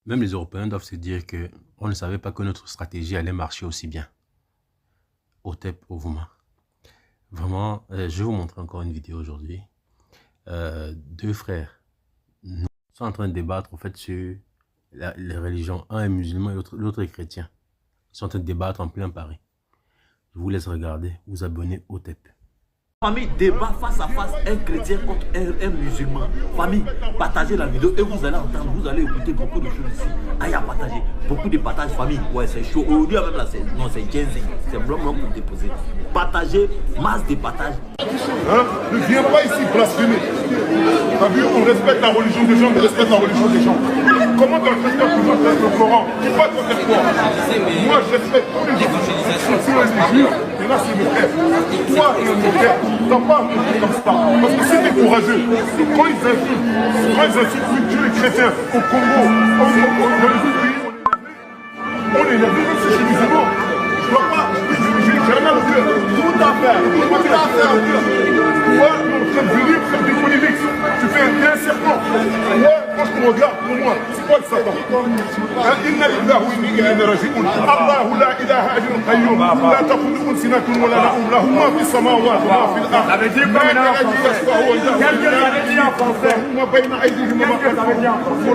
Même les Européens doivent se dire qu'on ne savait pas que notre stratégie allait marcher aussi bien. Otep Ovuma. Vraiment, je vais vous montrer encore une vidéo aujourd'hui. Deux frères sont en train de débattre en fait sur les religions. Un est musulman et l'autre est chrétien. Ils sont en train de débattre en plein Paris. Je vous laisse regarder, vous abonner Otep. Famille, débat face à face, un chrétien contre un musulman. Famille, partagez la vidéo et vous allez entendre, vous allez écouter beaucoup de choses ici. Aïe à partager, beaucoup de partages, famille. Ouais, c'est chaud. Aujourd'hui, même là, c'est 15 ans. C'est vraiment pour déposer. Partagez, masse de partages. Hein? Ne viens pas ici blasphémer. T'as vu, on respecte la religion des gens, on respecte la religion des gens. Comment tu respectes le Coran? Tu vas te faire quoi? Moi, je respecte tous les gens. Et là, c'est le frère. Toi, tu es mon frère. T'as pas à me comme ça. Parce que c'était courageux. Quand ils insultent Dieu les chrétiens au Congo, dans les autres pays, on est énervé, même si je suis musulman. Je dois pas. J'ai rien au cœur. Tout à fait. Tout à fait au cœur. Toi, on train de venir faire des polémiques. Tu fais un serpent. Moi, quand je te regarde, pour moi, c'est quoi le Satan? Inna lillahi wa inna ilayhi raji'un. Allahu la ilaha illa al-qayyum. La ta'khudhuhu sinatun wa la nawm. Lahu ma fi as-samawati wa ma fi al-ard. Ça veut dire quoi maintenant en français? Qu'est-ce que ça veut dire en français? Qu'est-ce que ça veut dire en français?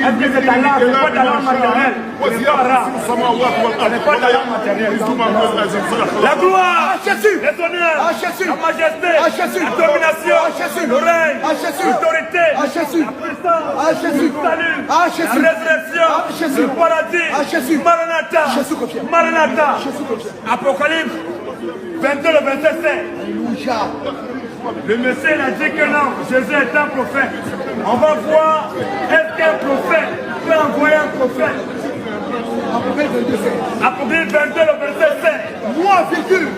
Est-ce que c'est ta langue? C'est pas ta langue maternelle? C'est pas arabe. C'est pas ta langue maternelle. La gloire, Jésus, l'étonnel, Jésus, la majesté, Jésus, la domination, Jésus, le règne, Jésus, l'autorité, Jésus, la puissance, Jésus, le salut, Jésus, la résurrection, Jésus, le paradis, Jésus, Maranatha, Jésus confirme, Maranatha, Jésus confirme. Apocalypse 22, le verset 7. Alléluia. Le Messie il a dit que non, Jésus est un prophète. On va voir, est-ce qu'un prophète peut envoyer un prophète? Apocalypse 22, le verset 7. Moi, virgule.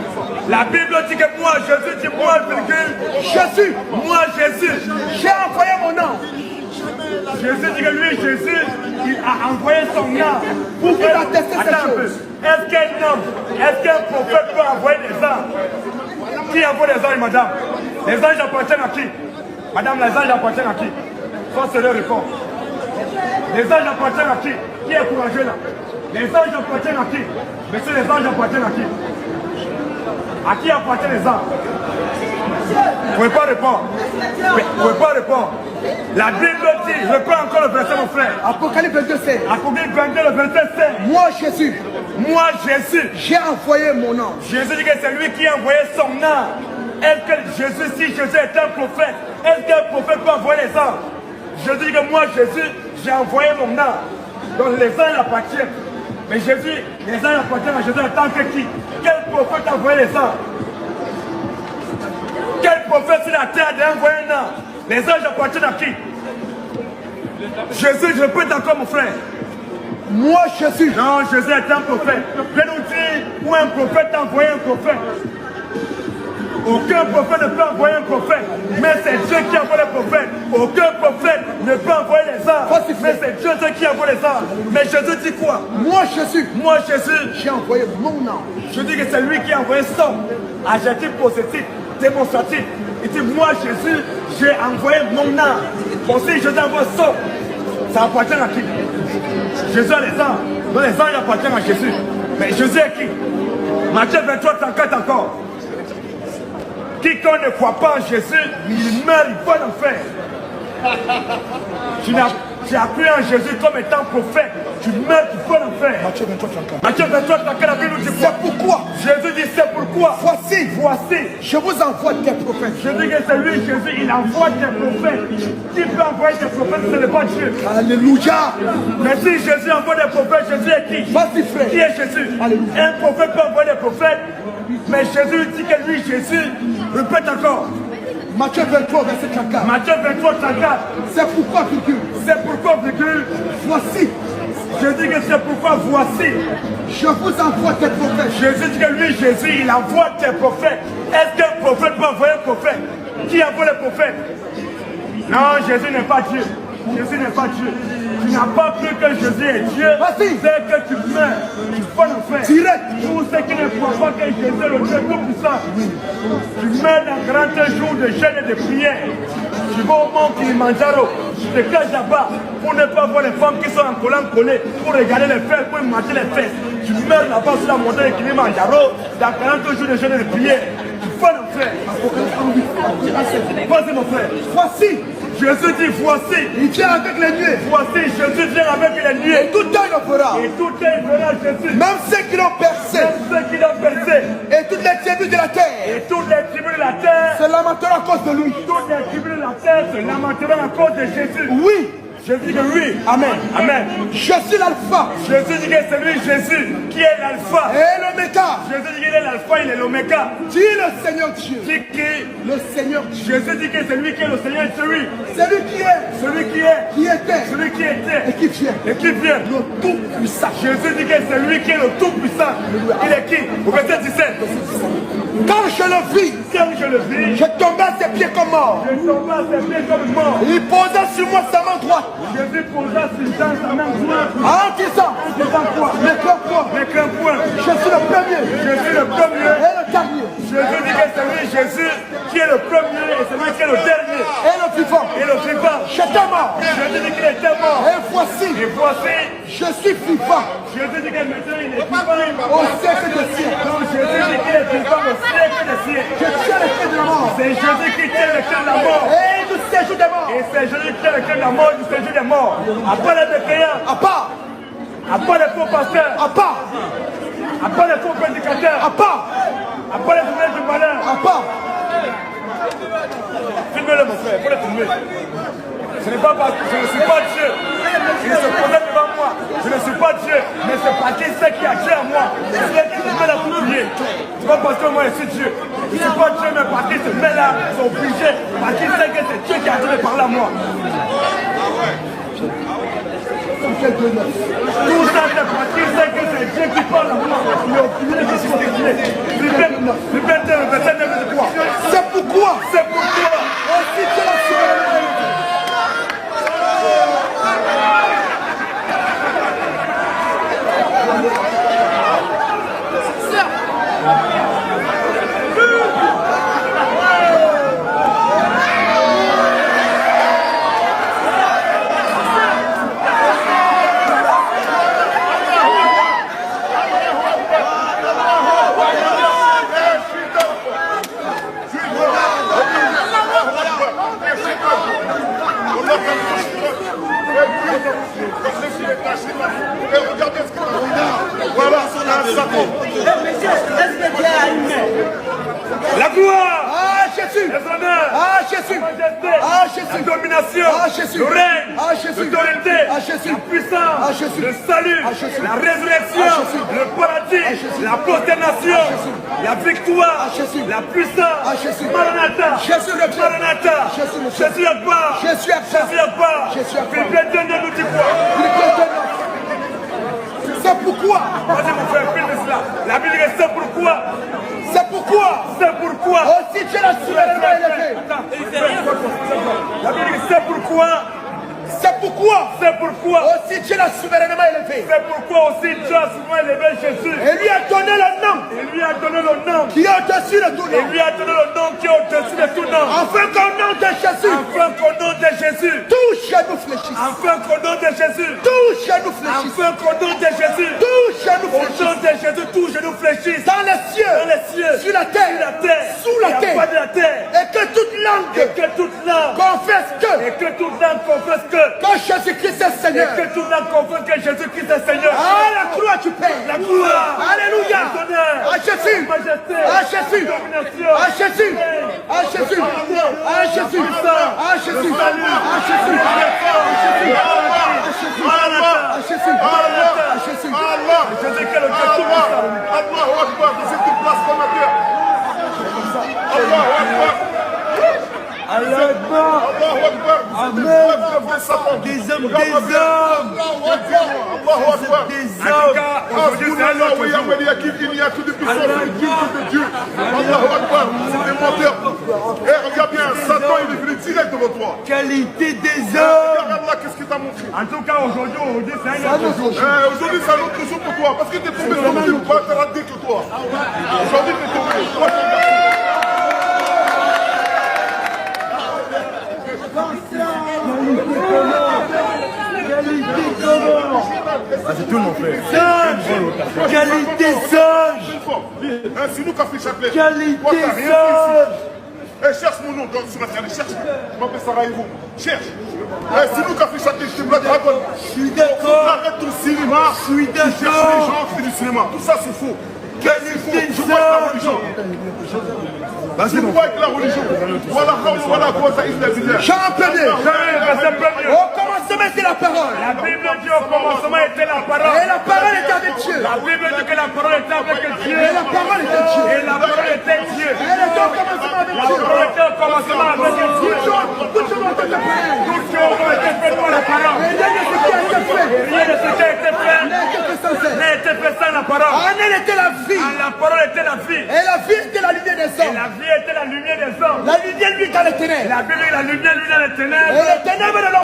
La Bible dit que moi, Jésus dit moi, virgule. Jésus, Moi, Jésus. j'ai envoyé mon ange Jésus dit que lui, Jésus, il a envoyé son ange. pour qu'il atteste cette Attends un peu. chose. Est-ce qu'un homme, est-ce qu'un prophète peut envoyer des anges? Qui envoie les anges, madame? Les anges appartiennent à qui? Madame, les anges appartiennent à qui? Ça, c'est leur réponse. Les anges appartiennent à qui? Qui est courageux là? Les anges appartiennent à qui? Monsieur, les anges appartiennent à qui? À qui appartiennent les anges? Vous ne pouvez pas répondre. Vous ne pouvez pas répondre. La Bible dit, je reprends encore le verset, mon frère. Apocalypse 22, 7. Apocalypse 22, le verset 7. Moi, Jésus, Moi, Jésus. j'ai envoyé mon ange. Jésus dit que c'est lui qui a envoyé son ange. Est-ce que Jésus, si Jésus est un prophète, est-ce qu'un prophète peut envoyer les anges? Jésus dit que moi, Jésus, j'ai envoyé mon ange. Donc les anges appartiennent. Mais Jésus, les anges appartiennent à Jésus en tant que qui? Quel prophète a envoyé les anges? Quel prophète sur la terre a envoyé un ange? Les anges appartiennent à qui? Jésus, je répète encore mon frère. Moi, Jésus, Non, Jésus est un prophète. Viens nous dire où un prophète a envoyé un prophète. Aucun prophète ne peut envoyer un prophète, mais c'est Dieu qui envoie les prophètes. Aucun prophète ne peut envoyer les anges, mais c'est Dieu qui envoie les anges. Mais Jésus dit quoi? moi, Jésus, Moi, Jésus, j'ai envoyé mon ange. je dis que c'est lui qui a envoyé son adjectif positif, démonstratif. Il dit, moi, Jésus, j'ai envoyé mon ange. Bon, si Jésus envoie son, ça appartient à qui? Jésus a les anges. Donc les anges appartiennent à Jésus. Mais Jésus est qui? Matthieu 23, 34 encore. Quiconque ne croit pas en Jésus, il meurt, il va en enfer. Tu as cru en Jésus comme étant prophète, tu meurs, tu vas en enfer. Matthieu 23, 34. Matthieu 23, 34, la Bible nous dit quoi? C'est pourquoi, Jésus dit c'est pourquoi. voici, Voici. je vous envoie des prophètes. Je dis que c'est lui, Jésus, il envoie des prophètes. Qui peut envoyer des prophètes, ce n'est pas Dieu. Alléluia. Mais si Jésus envoie des prophètes, Jésus est qui? Vas-y, frère. Qui est Jésus? Alléluia. Un prophète peut envoyer des prophètes, mais Jésus dit que lui, Jésus, répète encore. Matthieu 23, verset 34. Matthieu 23, 34. C'est pourquoi, virgule, C'est pourquoi, virgule, voici, je dis que c'est pourquoi voici. je vous envoie des prophètes. Jésus dit que lui, Jésus, il envoie des prophètes. Est-ce qu'un prophète peut envoyer un prophète? Qui envoie les prophètes? Non, Jésus n'est pas Dieu. Jésus n'est pas Dieu. Tu n'as pas cru que Jésus est Dieu. Vas-y. C'est que tu meurs. Tu vas le faire. Direct. Pour ceux qui ne croient pas que Jésus est le Dieu Tout-Puissant. Tu meurs dans 40 jours de jeûne et de prière. Tu vas au mont Kilimanjaro. Tu te caches là-bas pour ne pas voir les femmes qui sont en collant collées, pour regarder les fesses, pour mater les fesses. Tu meurs là-bas sur la montagne de Kilimanjaro dans 40 jours de jeûne et de prière. Tu vas le faire. Vas-y mon frère. Voici. Jésus dit voici. Il vient avec les nuées. Voici, Jésus vient avec les nuées. Et tout œil le fera. Et tout œil verra Jésus. Même ceux qui l'ont percé. Même ceux qui l'ont percé. Et toutes les tribus de la terre Et toutes les tribus de la terre. se lamenteront à cause de lui. Toutes les tribus de la terre se lamenteront à cause de Jésus. Oui. Jésus dit que oui. Amen. Amen. Je suis l'alpha Jésus dit que c'est lui, Jésus, qui est l'alpha. et l'oméga. Jésus dit qu'il est l'alpha, il est l'oméga. Dis le Seigneur Dieu. Dit que Le Seigneur Dieu. Jésus dit que c'est lui qui est le Seigneur, celui Celui qui était, celui qui était et qui vient. et qui vient. Le Tout-Puissant. Jésus dit que c'est lui qui est le Tout-Puissant. Il est qui? Au verset 17. Quand je le vis, Quand je le vis, je tombais à ses pieds comme mort. je tombe à ses pieds comme mort. Il posa sur moi sa main droite. Jésus posa sur sa main droite. En disant, En disant quoi? ne crains point, Ne crains point. je suis le premier Je suis le premier. et le dernier Jésus dit que c'est lui, Jésus, qui est le premier et c'est lui qui est le dernier. et le vivant. Et le vivant. J'étais mort Jésus dit qu'il était mort. et voici, Et voici, je suis vivant Jésus dit que maintenant il est vivant. au siècle des siècles. Donc Jésus dit qu'il est vivant au siècle des siècles. Je tiens les clés de la mort C'est Jésus qui tient le cœur de la mort. et du séjour des morts. Et c'est Jésus qui tient le cœur de la mort du séjour des morts. Après les décréants, À part, après les faux pasteurs, à part, après les faux prédicateurs, à part, après les journées du malheur. à part. Filmez-le mon frère, il faut le filmer. Ce n'est pas parce que je ne suis pas Dieu. Il se projette devant moi. Je ne suis pas Dieu, mais c'est parce qu'il sait qu'il y a Dieu en moi. C'est celui qui se met là pour prier. C'est pas parce que moi je suis Dieu. Je ne suis pas Dieu, mais parce qu'il se met là, ils sont obligés. Parce qu'il sait que c'est Dieu qui a dû parler à moi. Tout ça, c'est parce qu'il sait que c'est Dieu qui parle à moi. Il est obligé de se justifier. Liberté, le verset 9 de quoi? C'est pourquoi C'est pourquoi. aussi que la souveraineté. Regardez ce qu'il a. Voilà, un sapin. La gloire, Ah Jésus, les honneurs, ah Jésus, la majesté, ah la Jésus, domination, ah Jésus, le règne, ah Jésus, l'autorité, ah Jésus, la puissance, ah Jésus, le salut, ah Jésus, la résurrection, ah Jésus, le paradis, ah Jésus, la prosternation, ah Jésus, la victoire, ah Jésus, la puissance, ah Jésus, Maranatha, Jésus le Christ, Maranatha, Jésus le Christ, Jésus Akbar, Jésus Akbar, Jésus Akbar, Jésus Akbar. Philippe 2 nous dit quoi? c'est pourquoi, Vas-y mon frère, filme cela. La Bible dit c'est pourquoi, c'est pourquoi, c'est pourquoi. aussi Dieu l'a souverainement élevé. La Bible dit c'est pourquoi, C'est pourquoi, c'est pourquoi, aussi Dieu l'a souverainement élevé. c'est pourquoi aussi Dieu a souvent élevé Jésus. Et lui a donné le nom Il lui a donné le nom. qui est au-dessus de tout Il nom. lui a donné le nom qui est au-dessus de tout nom. Afin qu'au nom de Jésus, Afin qu'au nom de Jésus, tout genou fléchisse. afin qu'au nom de Jésus, Tout genou fléchisse. afin qu'au nom de Jésus, Tout genou au fléchisse. nom de Jésus, tout genou fléchisse. Dans les cieux, Dans les cieux, sur la terre, sous la il y a terre. pas de la terre. Et que toute Et langue que toute langue, confesse et que toute langue confesse que Jésus-Christ est Seigneur. que toute langue confesse que Jésus-Christ est Seigneur. Ah, la croix du Père. La gloire, Alléluia. l'honneur, À Jésus. la majesté, À Jésus. la domination, À Jésus. À Jésus. À Jésus. À Jésus. À Jésus. À Jésus. À Jésus. Allah. Jésus qui est le Dieu tout-puissant. Allahu Akbar. C'est une place qu'on a bien. Allahu Akbar. Allah Akbar. Allahu Akbar. Amen. Des hommes, des hommes. Allahu Akbar. En tout cas, aujourd'hui, c'est un autre jour. Il y a tout de puissance, il de Dieu. Allahu Akbar. C'est des menteurs. Et regarde bien, Satan il est venu direct devant toi. Qualité des hommes. Regarde là, qu'est-ce que t'as montré. En tout cas, aujourd'hui, c'est un autre jour. Aujourd'hui, c'est un autre jour pour toi. Parce que t'es tombé sur une boîte à rater que toi. Aujourd'hui, t'es tombé. Toi, t'es tombé. C'est tout mon frère. Sage. Qualité sage. C'est nous qui avons fait Châtelet. Qualité sage. Cherche mon nom sur Internet. Cherche. Je m'appelle Sarajevo. Cherche. C'est nous qui avons fait Châtelet. Je te blague. Je suis d'accord. Arrête ton cinéma. Je suis d'accord. Tu cherches les gens qui font du cinéma. Tout ça, c'est faux. Qualité Je vois avec la religion. Vas-y, Je vois avec la religion. Voilà quoi ça il est. Au commencement était la parole. La Bible dit au commencement était la parole. Et la parole était avec Dieu. La Bible dit que la parole était avec Dieu. Et la parole était Dieu. Et la parole était Dieu. Elle était au commencement avec La Dieu. parole était au commencement avec Dieu. Toutes choses ont été faites. Toutes choses ont été faites par la parole. Et rien de ce qui a été fait Rien de ce qui a été fait n'a été fait sans cesse. n'a été fait sans la parole. En elle était la vie. La parole était la vie. Et la vie était la lumière des Et hommes. la vie était la lumière des hommes. La lumière lui dans les ténèbres. La Bible dit la lumière lui dans les ténèbres. Et les ténèbres de l'homme.